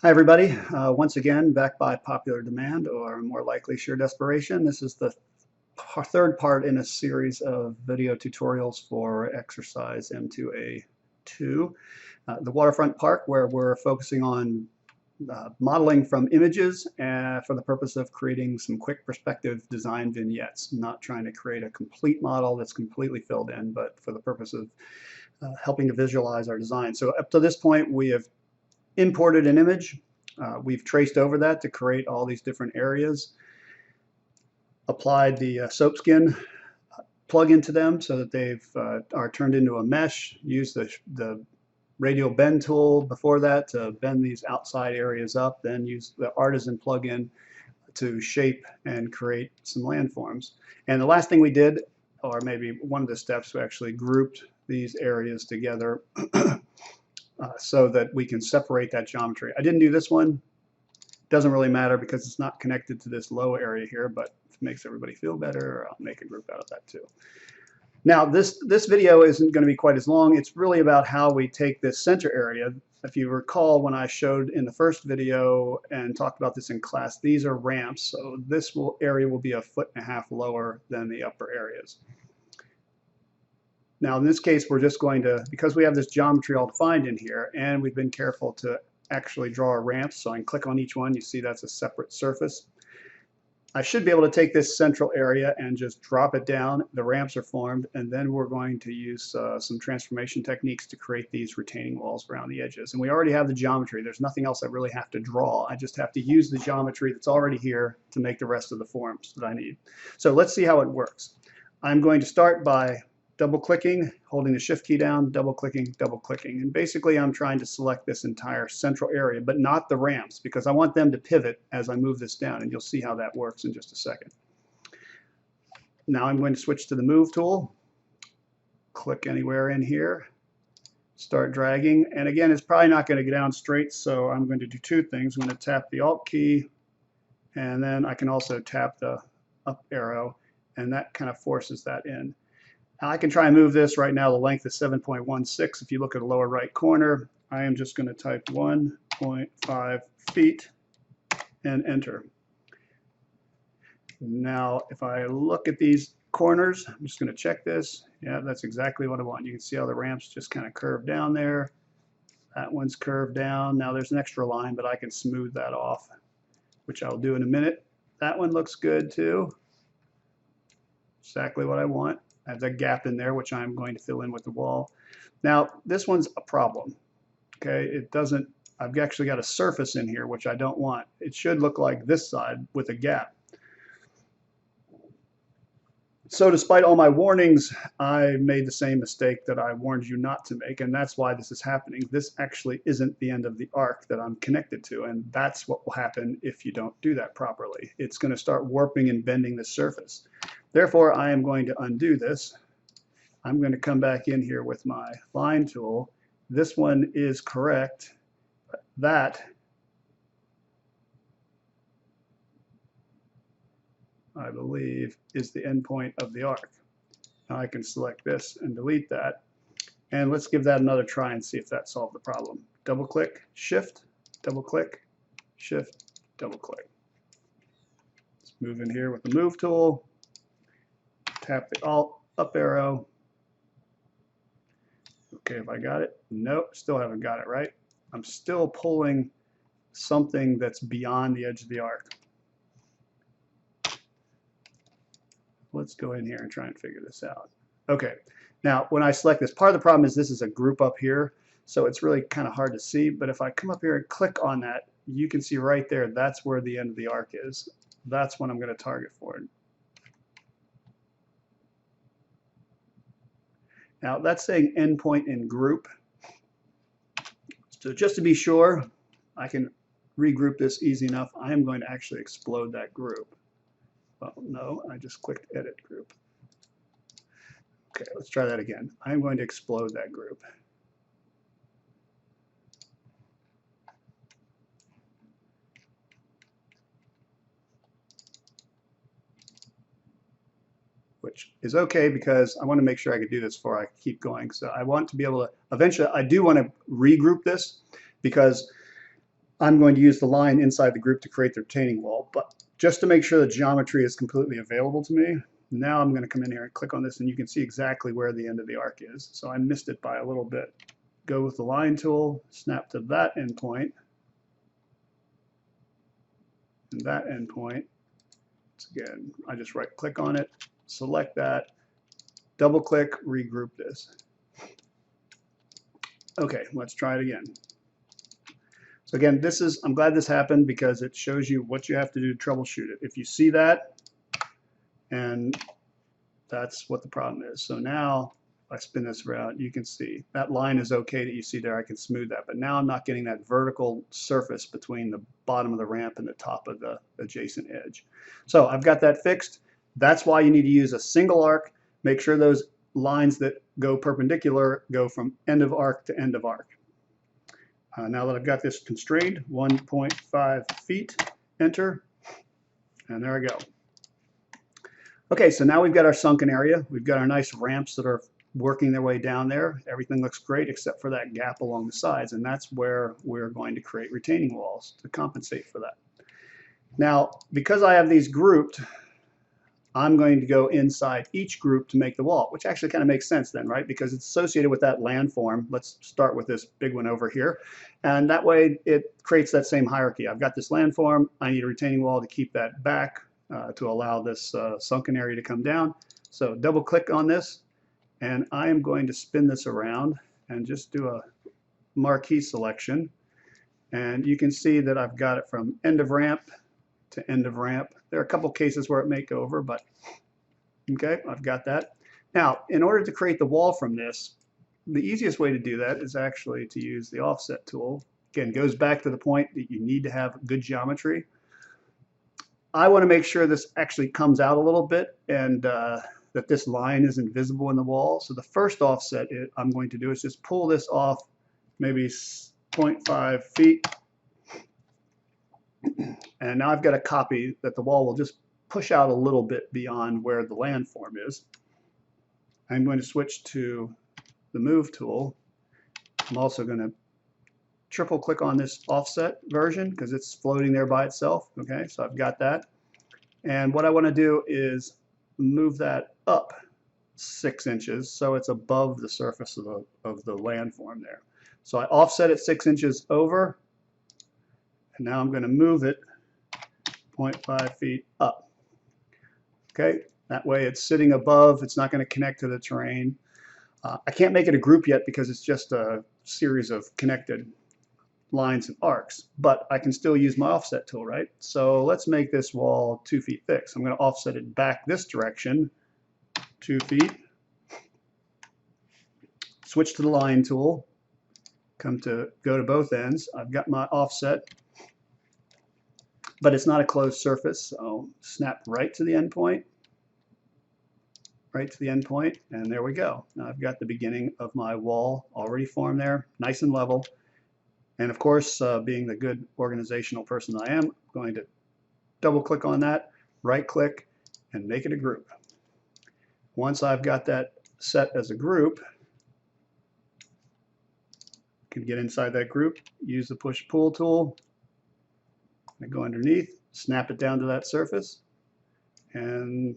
Hi, everybody. Once again, back by popular demand, or more likely sheer desperation. This is the third part in a series of video tutorials for exercise M2A2, the waterfront park, where we're focusing on modeling from images for the purpose of creating some quick perspective design vignettes, not trying to create a complete model that's completely filled in, but for the purpose of helping to visualize our design. So up to this point, we have imported an image. We've traced over that to create all these different areas, applied the soapskin plugin to them so that they are turned into a mesh, used the radial bend tool before that to bend these outside areas up, then use the artisan plugin to shape and create some landforms. And the last thing we did, or maybe one of the steps, we actually grouped these areas together so that we can separate that geometry. I didn't do this one. Doesn't really matter because it's not connected to this low area here, but if it makes everybody feel better, I'll make a group out of that too. Now, this video isn't going to be quite as long. It's really about how we take this center area. If you recall, when I showed in the first video and talked about this in class, these are ramps. So this area will be 1.5 feet lower than the upper areas. Now, in this case, we're just going to, because we have this geometry all defined in here, and we've been careful to actually draw a ramp, so I can click on each one. You see that's a separate surface. I should be able to take this central area and just drop it down. The ramps are formed, and then we're going to use some transformation techniques to create these retaining walls around the edges. And we already have the geometry. There's nothing else I really have to draw. I just have to use the geometry that's already here to make the rest of the forms that I need. So let's see how it works. I'm going to start by double-clicking, holding the shift key down, double-clicking, double-clicking. And basically I'm trying to select this entire central area, but not the ramps, because I want them to pivot as I move this down, and you'll see how that works in just a second. Now I'm going to switch to the Move tool, click anywhere in here, start dragging, and again, it's probably not going to go down straight, so I'm going to do two things. I'm going to tap the Alt key, and then I can also tap the up arrow, and that kind of forces that in. Now I can try and move this. Right now the length is 7.16. If you look at the lower right corner, I am just going to type 1.5 feet and enter. Now if I look at these corners, I'm just going to check this. Yeah, that's exactly what I want. You can see how the ramps just kind of curve down there. That one's curved down. Now there's an extra line, but I can smooth that off, which I'll do in a minute. That one looks good too. Exactly what I want. I have that gap in there, which I'm going to fill in with the wall. Now, this one's a problem. Okay, it doesn't, I've actually got a surface in here, which I don't want. It should look like this side with a gap. So despite all my warnings, I made the same mistake that I warned you not to make, and that's why this is happening. This actually isn't the end of the arc that I'm connected to, and that's what will happen if you don't do that properly. It's going to start warping and bending the surface. Therefore, I am going to undo this. I'm going to come back in here with my line tool. This one is correct. That I believe is the endpoint of the arc. Now I can select this and delete that. And let's give that another try and see if that solved the problem. Double click, shift, double click, shift, double click. Let's move in here with the Move tool. Tap the Alt up arrow. Okay, have I got it? Nope, still haven't got it right. I'm still pulling something that's beyond the edge of the arc. Let's go in here and try and figure this out. Okay, now when I select this, part of the problem is this is a group up here, so it's really kind of hard to see, but if I come up here and click on that, you can see right there, that's where the end of the arc is. That's what I'm going to target for. Now that's saying endpoint in group. So just to be sure, I can regroup this easy enough. I am going to actually explode that group. Well, no, I just clicked edit group. Okay, let's try that again. I'm going to explode that group. Which is okay because I want to make sure I can do this before I keep going. So I want to be able to, eventually I do want to regroup this because I'm going to use the line inside the group to create the retaining wall. But just to make sure the geometry is completely available to me, now I'm going to come in here and click on this, and you can see exactly where the end of the arc is. So I missed it by a little bit. Go with the line tool, snap to that endpoint, and that endpoint. Again, I just right click on it, select that, double click, regroup this. Okay, let's try it again. So again, I'm glad this happened because it shows you what you have to do to troubleshoot it. If you see that, and that's what the problem is. So now if I spin this around, you can see that line is okay that you see there. I can smooth that, but now I'm not getting that vertical surface between the bottom of the ramp and the top of the adjacent edge. So I've got that fixed. That's why you need to use a single arc. Make sure those lines that go perpendicular go from end of arc to end of arc. Now that I've got this constrained, 1.5 feet, enter, and there I go. Okay, so now we've got our sunken area. We've got our nice ramps that are working their way down there. Everything looks great except for that gap along the sides, and that's where we're going to create retaining walls to compensate for that. Now, because I have these grouped, I'm going to go inside each group to make the wall, which actually kind of makes sense then, right? Because it's associated with that landform. Let's start with this big one over here. And that way it creates that same hierarchy. I've got this landform. I need a retaining wall to keep that back to allow this sunken area to come down. So double click on this, and I am going to spin this around and just do a marquee selection. And you can see that I've got it from end of ramp to end of ramp. There are a couple cases where it may go over, but okay, I've got that. Now, in order to create the wall from this, the easiest way to do that is actually to use the offset tool. Again, goes back to the point that you need to have good geometry. I want to make sure this actually comes out a little bit and that this line isn't visible in the wall. So the first offset I'm going to do is just pull this off maybe 0.5 feet. And now I've got a copy that the wall will just push out a little bit beyond where the landform is. I'm going to switch to the move tool. I'm also going to triple click on this offset version because it's floating there by itself. Okay, so I've got that. And what I want to do is move that up 6 inches so it's above the surface of the landform there. So I offset it 6 inches over, and now I'm going to move it 0.5 feet up. Okay, that way it's sitting above, it's not going to connect to the terrain. I can't make it a group yet because it's just a series of connected lines and arcs, but I can still use my offset tool, right? So let's make this wall 2 feet thick. So I'm going to offset it back this direction, 2 feet. Switch to the line tool, go to both ends. I've got my offset, but it's not a closed surface, so snap right to the endpoint, and there we go. Now I've got the beginning of my wall already formed there, nice and level. And of course, being the good organizational person I am, I'm going to double click on that, right click, and make it a group. Once I've got that set as a group, I can get inside that group, use the push-pull tool, and go underneath, snap it down to that surface, and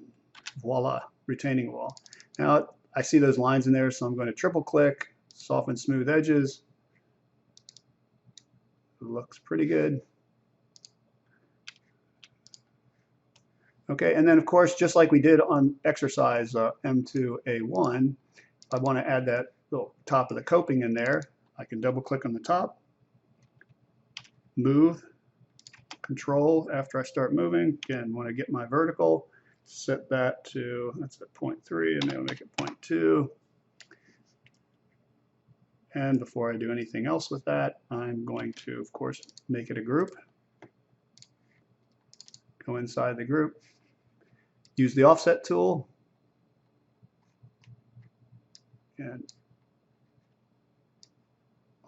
voila, retaining wall. Now I see those lines in there, so I'm going to triple click, soften smooth edges. It looks pretty good. Okay, and then of course, just like we did on exercise M2A1, I want to add that little top of the coping in there. I can double click on the top, move, control after I start moving. Again, when I get my vertical, set that to, that's at 0.3, and then I'll make it 0.2. And before I do anything else with that, I'm going to, of course, make it a group. Go inside the group. Use the offset tool. And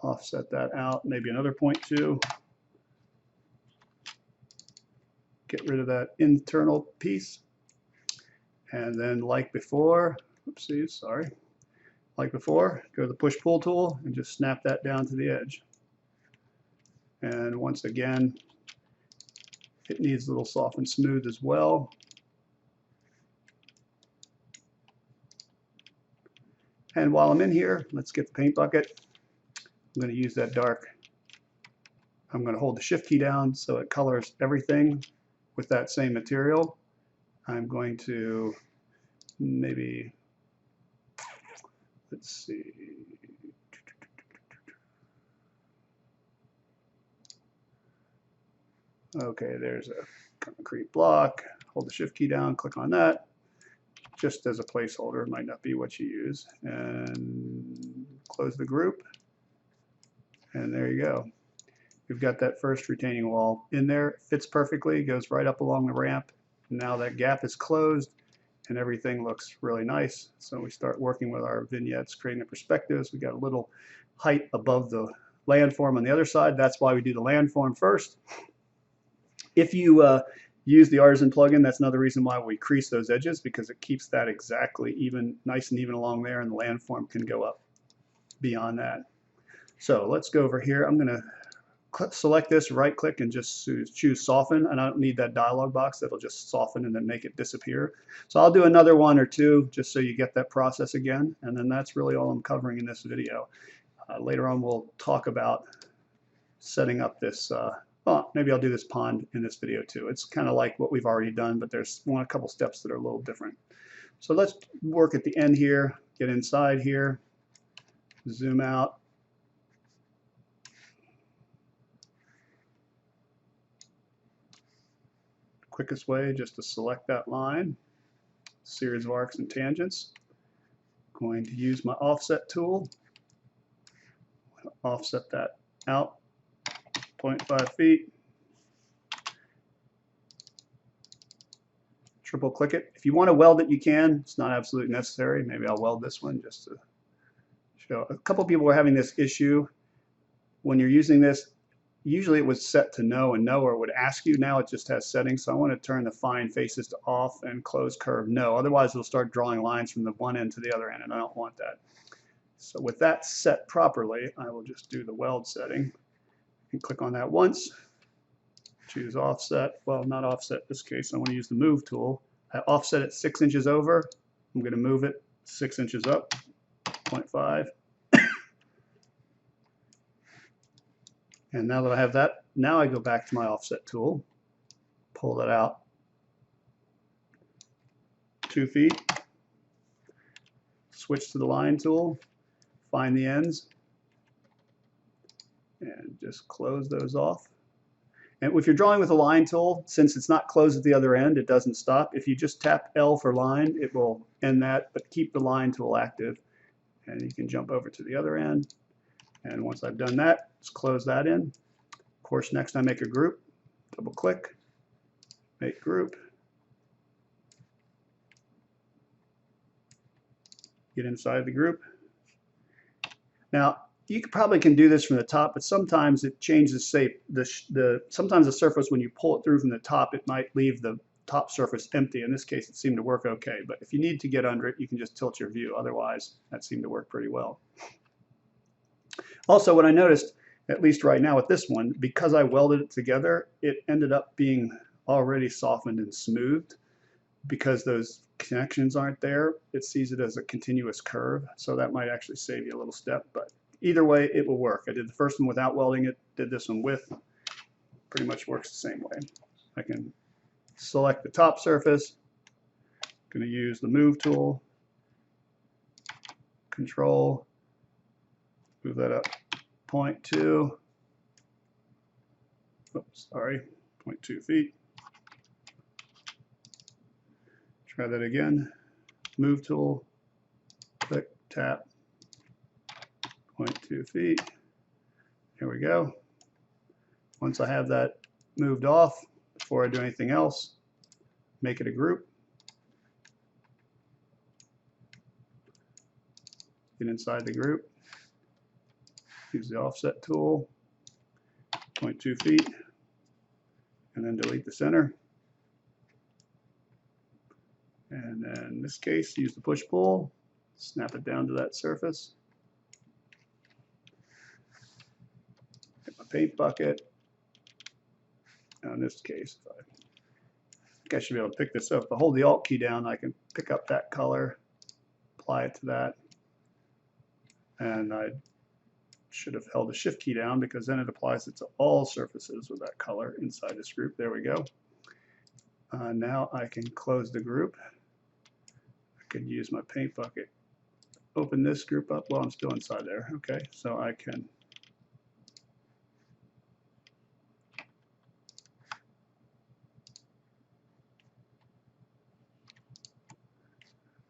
offset that out, maybe another 0.2. Get rid of that internal piece. And then like before, oopsies, sorry. Like before, go to the push-pull tool and just snap that down to the edge. And once again, it needs a little soft and smooth as well. And while I'm in here, let's get the paint bucket. I'm going to use that dark. I'm going to hold the shift key down so it colors everything with that same material. I'm going to maybe, let's see. Okay, there's a concrete block. Hold the shift key down, click on that. Just as a placeholder, it might not be what you use. And close the group. And there you go. We've got that first retaining wall in there. Fits perfectly, goes right up along the ramp. Now that gap is closed and everything looks really nice. So we start working with our vignettes, creating the perspectives. We got a little height above the landform on the other side. That's why we do the landform first. If you use the Artisan plugin, that's another reason why we crease those edges, because it keeps that exactly even, nice and even along there, and the landform can go up beyond that. So let's go over here. I'm going to select this, right click, and just choose soften. And I don't need that dialog box. That'll just soften and then make it disappear. So I'll do another one or two just so you get that process again. And then that's really all I'm covering in this video. Later on we'll talk about setting up this, well, maybe I'll do this pond in this video too. It's kind of like what we've already done, but there's a couple steps that are a little different. So let's work at the end here, get inside here, zoom out. Quickest way just to select that line, series of arcs and tangents. Going to use my offset tool, offset that out 0.5 feet. Triple click it. If you want to weld it, you can. It's not absolutely necessary. Maybe I'll weld this one just to show. A couple people are having this issue when you're using this. Usually it was set to no and no, or it would ask you. Now it just has settings. So I want to turn the fine faces to off and close curve no. Otherwise it'll start drawing lines from the one end to the other end, and I don't want that. So with that set properly, I will just do the weld setting and click on that once. Choose offset. Well, not offset in this case. I want to use the move tool. I offset it 6 inches over. I'm going to move it 6 inches up, 0.5. And now that I have that, now I go back to my offset tool, pull that out 2 feet, switch to the line tool, find the ends, and just close those off. And if you're drawing with a line tool, since it's not closed at the other end, it doesn't stop. If you just tap L for line, it will end that, but keep the line tool active. And you can jump over to the other end. And once I've done that, let's close that in. Of course, next I make a group, double click, make group. Get inside the group. Now, you probably can do this from the top, but sometimes it changes shape. Sometimes the surface, when you pull it through from the top, it might leave the top surface empty. In this case, it seemed to work okay. But if you need to get under it, you can just tilt your view. Otherwise, that seemed to work pretty well. Also, what I noticed, at least right now with this one, because I welded it together, it ended up being already softened and smoothed. Because those connections aren't there, it sees it as a continuous curve. So that might actually save you a little step. But either way, it will work. I did the first one without welding it, did this one with. Pretty much works the same way. I can select the top surface. I'm going to use the move tool. Control. Move that up 0.2. Oops, sorry, 0.2 feet. Try that again. Move tool. Click, tap. 0.2 feet. Here we go. Once I have that moved off, before I do anything else, make it a group. Get inside the group. Use the offset tool, 0.2 feet, and then delete the center. And then in this case, use the push-pull, snap it down to that surface. Get my paint bucket, Now in this case, I think I should be able to pick this up. If I hold the Alt key down, I can pick up that color, apply it to that, and I should have held the Shift key down because then it applies it to all surfaces with that color inside this group. There we go. Now I can close the group. I could use my paint bucket. Open this group up while I'm still inside there. Okay, so I can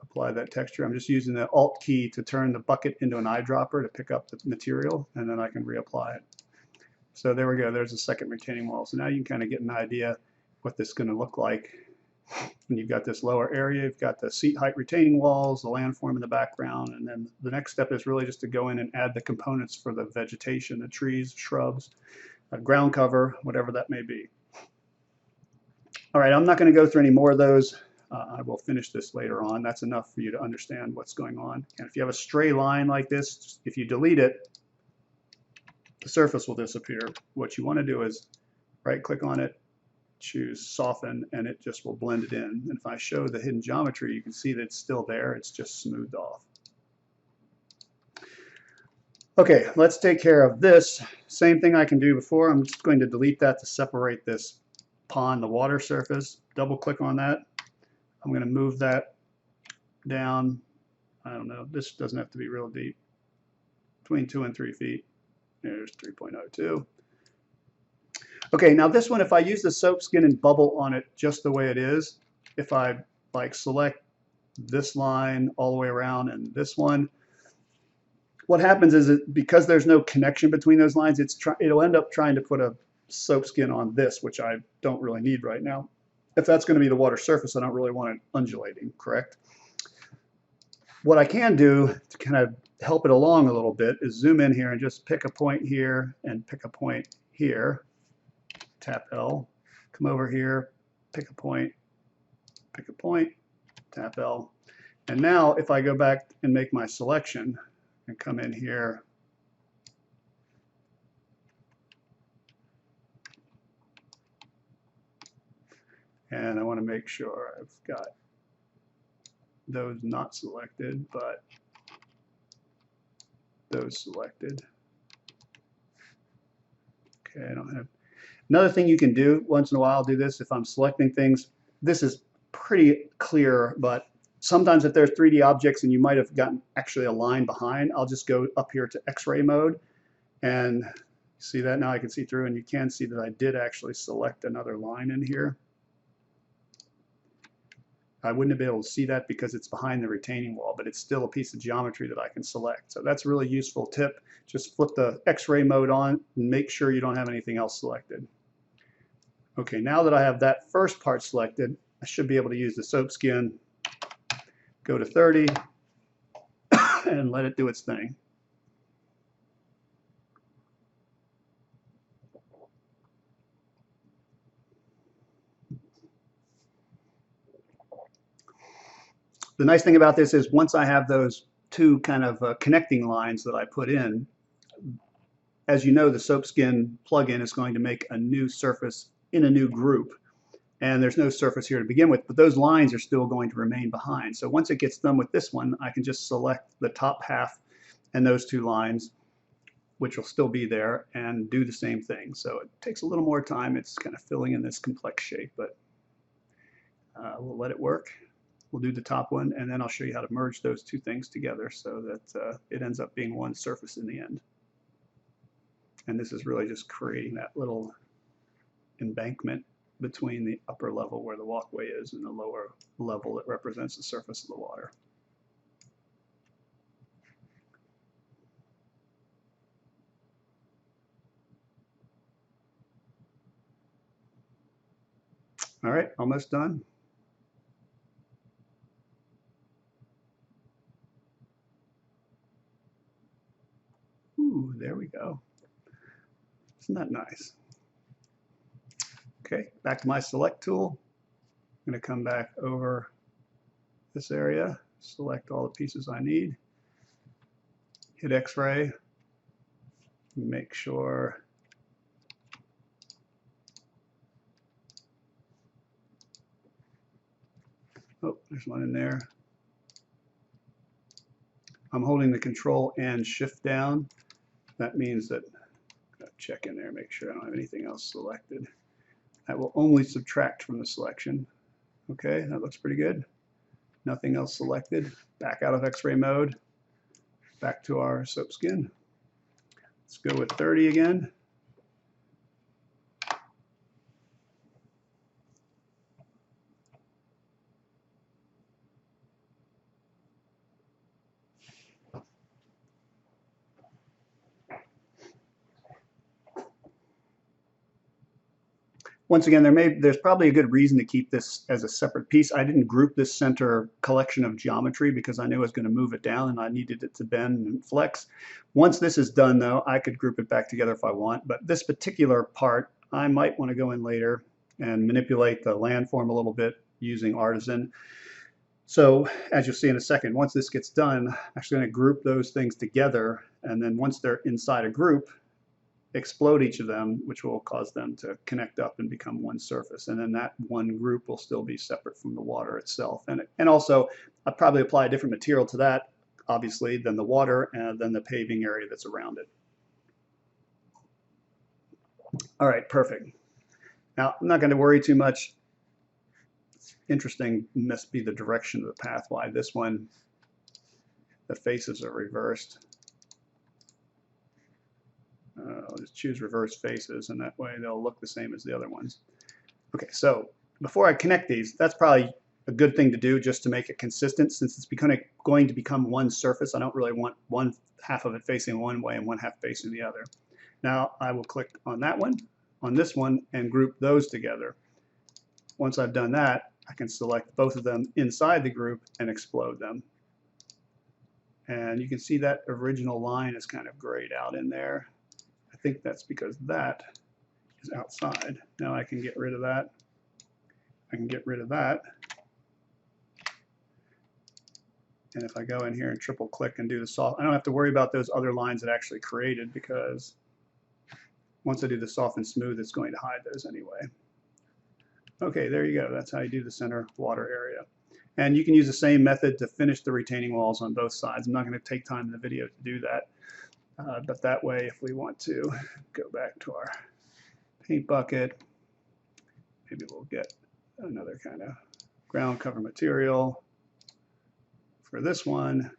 apply that texture. I'm just using the Alt key to turn the bucket into an eyedropper to pick up the material, and then I can reapply it. So there we go. There's a second retaining wall. So now you can kind of get an idea what this is going to look like. And you've got this lower area, you've got the seat height retaining walls, the landform in the background, and then the next step is really just to go in and add the components for the vegetation, the trees, shrubs, ground cover, whatever that may be. All right, I'm not going to go through any more of those. I will finish this later on. That's enough for you to understand what's going on. And if you have a stray line like this, if you delete it, the surface will disappear. What you want to do is right-click on it, choose Soften, and it just will blend it in. And if I show the hidden geometry, you can see that it's still there. It's just smoothed off. Okay, let's take care of this. Same thing I can do before. I'm just going to delete that to separate this pond, the water surface. Double-click on that. I'm going to move that down. I don't know. This doesn't have to be real deep. Between 2 and 3 feet. There's 3.02. Okay, now this one, if I use the soap skin and bubble on it just the way it is, if I like select this line all the way around and this one, what happens is because there's no connection between those lines, it'll end up trying to put a soap skin on this, which I don't really need right now. If that's going to be the water surface, I don't really want it undulating, correct? What I can do to kind of help it along a little bit is zoom in here and just pick a point here and pick a point here. Tap L, come over here, pick a point, tap L. And now if I go back and make my selection and come in here, and I want to make sure I've got those not selected, but those selected. Okay, I don't have. Another thing you can do once in a while, I'll do this if I'm selecting things. This is pretty clear, but sometimes if there's 3D objects and you might have gotten actually a line behind, I'll just go up here to X-ray mode, and see that now I can see through, and you can see that I did actually select another line in here. I wouldn't have been able to see that because it's behind the retaining wall, but it's still a piece of geometry that I can select. So that's a really useful tip. Just flip the X-ray mode on and make sure you don't have anything else selected. Okay, now that I have that first part selected, I should be able to use the soap skin, go to 30, and let it do its thing. The nice thing about this is once I have those two kind of connecting lines that I put in, as you know, the soap skin plugin is going to make a new surface in a new group. And there's no surface here to begin with, but those lines are still going to remain behind. So once it gets done with this one, I can just select the top half and those two lines, which will still be there, and do the same thing. So it takes a little more time. It's kind of filling in this complex shape, but we'll let it work. We'll do the top one, and then I'll show you how to merge those two things together so that it ends up being one surface in the end. And this is really just creating that little embankment between the upper level where the walkway is and the lower level that represents the surface of the water. All right, almost done. Ooh, there we go. Isn't that nice? Okay, back to my select tool. I'm going to come back over this area, select all the pieces I need, hit X-ray, make sure Oh, there's one in there. I'm holding the Control and Shift down. That means that, check in there, make sure I don't have anything else selected. That will only subtract from the selection. Okay, that looks pretty good. Nothing else selected. Back out of X-ray mode. Back to our soap skin. Let's go with 30 again. Once again, there's probably a good reason to keep this as a separate piece. I didn't group this center collection of geometry because I knew I was going to move it down and I needed it to bend and flex. Once this is done, though, I could group it back together if I want. But this particular part, I might want to go in later and manipulate the landform a little bit using Artisan. So as you'll see in a second, once this gets done, I'm actually going to group those things together. And then once they're inside a group, explode each of them, which will cause them to connect up and become one surface. And then that one group will still be separate from the water itself. And also, I'll probably apply a different material to that, obviously, than the water and than the paving area that's around it. All right, perfect. Now, I'm not going to worry too much. It's interesting, must be the direction of the path, why this one, the faces are reversed. I'll just choose reverse faces, and that way they'll look the same as the other ones. Okay, so before I connect these, that's probably a good thing to do just to make it consistent, since it's going to become one surface. I don't really want one half of it facing one way and one half facing the other. Now I will click on that one, on this one, and group those together. Once I've done that, I can select both of them inside the group and explode them. And you can see that original line is kind of grayed out in there. I think that's because that is outside. Now I can get rid of that. I can get rid of that. And if I go in here and triple click and do the soft, I don't have to worry about those other lines that actually created, because once I do the soft and smooth, it's going to hide those anyway. Okay, there you go. That's how you do the center water area. And you can use the same method to finish the retaining walls on both sides. I'm not going to take time in the video to do that. But that way, if we want to go back to our paint bucket, maybe we'll get another kind of ground cover material for this one.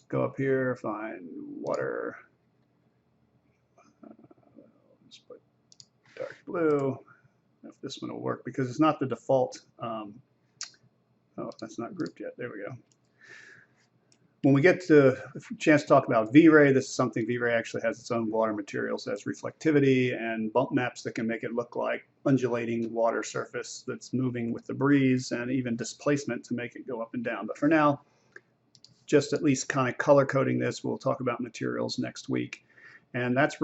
Go up here, find water. Let's put dark blue. If this one will work, because it's not the default. Oh, that's not grouped yet. There we go. When we get to a chance to talk about V-Ray, this is something V-Ray actually has its own water materials, as reflectivity and bump maps that can make it look like undulating water surface that's moving with the breeze, and even displacement to make it go up and down. But for now, just at least kind of color coding this. We'll talk about materials next week. And that's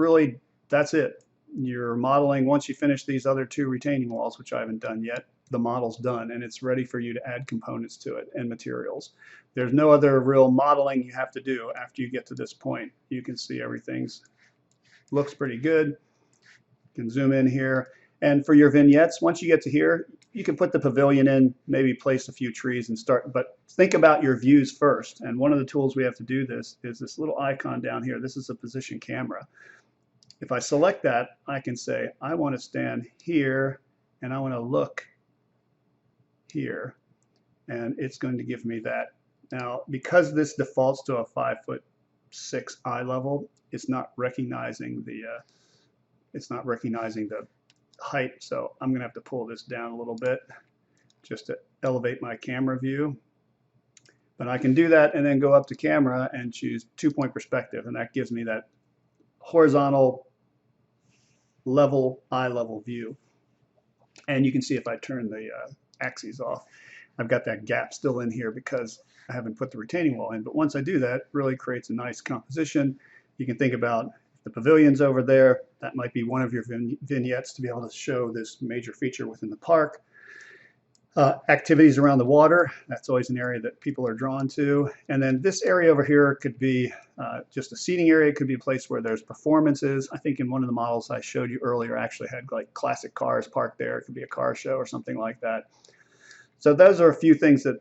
it. You're modeling, once you finish these other two retaining walls, which I haven't done yet, the model's done and it's ready for you to add components to it and materials. There's no other real modeling you have to do after you get to this point. You can see everything's looks pretty good. You can zoom in here. And for your vignettes, once you get to here, you can put the pavilion in, maybe place a few trees and start, but think about your views first. And one of the tools we have to do this is this little icon down here. This is a position camera. If I select that, I can say, I want to stand here and I want to look here, and it's going to give me that. Now, because this defaults to a 5'6" eye level, it's not recognizing the height. So I'm going to have to pull this down a little bit just to elevate my camera view. But I can do that and then go up to camera and choose 2-point perspective, and that gives me that horizontal level eye level view. And you can see if I turn the axes off, I've got that gap still in here because I haven't put the retaining wall in. But once I do that, it really creates a nice composition. You can think about the pavilion's over there. That might be one of your vignettes to be able to show this major feature within the park. Activities around the water, that's always an area that people are drawn to. And then this area over here could be just a seating area. It could be a place where there's performances. I think in one of the models I showed you earlier, I actually had like classic cars parked there. It could be a car show or something like that. So those are a few things that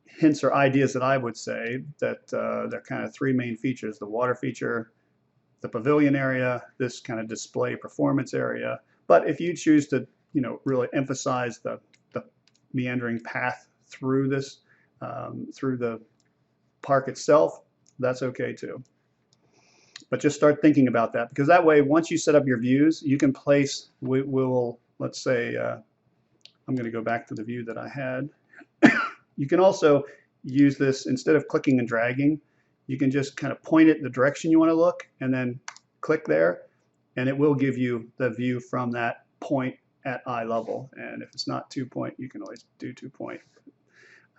hints or ideas that I would say that they're kind of three main features: the water feature, the pavilion area, this kind of display performance area. But if you choose to, really emphasize the meandering path through this, through the park itself, that's okay too. But just start thinking about that, because that way, once you set up your views, you can place, let's say, I'm going to go back to the view that I had. You can also use this, instead of clicking and dragging, you can just kind of point it in the direction you want to look and then click there, and it will give you the view from that point at eye level. And if it's not 2-point, you can always do 2-point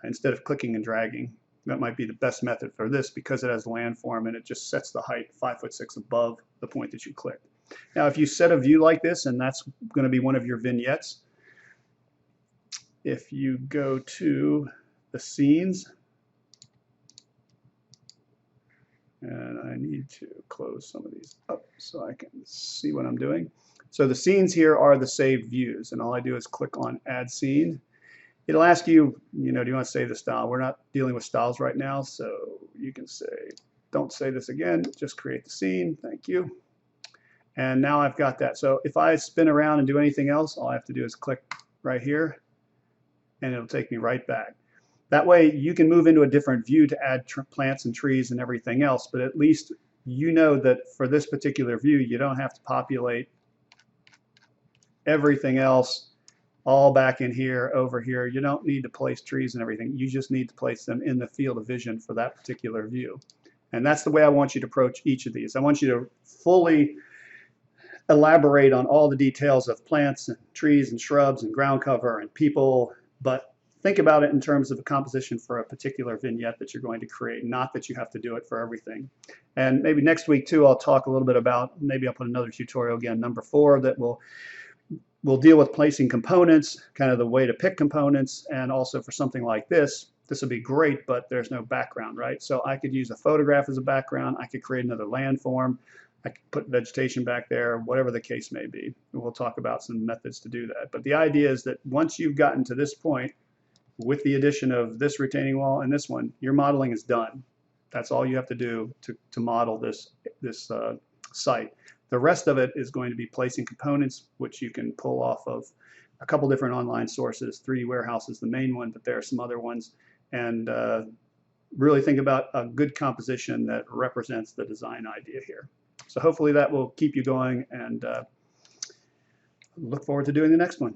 instead of clicking and dragging. That might be the best method for this, because it has landform and it just sets the height 5'6" above the point that you clicked. Now, if you set a view like this, and that's going to be one of your vignettes, if you go to the scenes, and I need to close some of these up so I can see what I'm doing. So the scenes here are the saved views, and all I do is click on Add Scene. It'll ask you, do you want to save the style? We're not dealing with styles right now, so you can say, don't save this again, just create the scene, thank you. And now I've got that. So if I spin around and do anything else, all I have to do is click right here, and it'll take me right back. That way you can move into a different view to add plants and trees and everything else, but at least you know that for this particular view, you don't have to populate everything else all back in here, over here. You don't need to place trees and everything. You just need to place them in the field of vision for that particular view. And that's the way I want you to approach each of these. I want you to fully elaborate on all the details of plants and trees and shrubs and ground cover and people, but think about it in terms of a composition for a particular vignette that you're going to create, not that you have to do it for everything. And maybe next week too, I'll talk a little bit about, maybe I'll put another tutorial again, number 4, that we'll deal with placing components, kind of the way to pick components, and also for something like this would be great, but there's no background, right? So I could use a photograph as a background. I could create another landform. I could put vegetation back there, whatever the case may be. And we'll talk about some methods to do that. But the idea is that once you've gotten to this point, with the addition of this retaining wall and this one, your modeling is done. That's all you have to do to model this site. The rest of it is going to be placing components, which you can pull off of a couple different online sources. 3D Warehouse is the main one, but there are some other ones. And really think about a good composition that represents the design idea here. So hopefully that will keep you going, and look forward to doing the next one.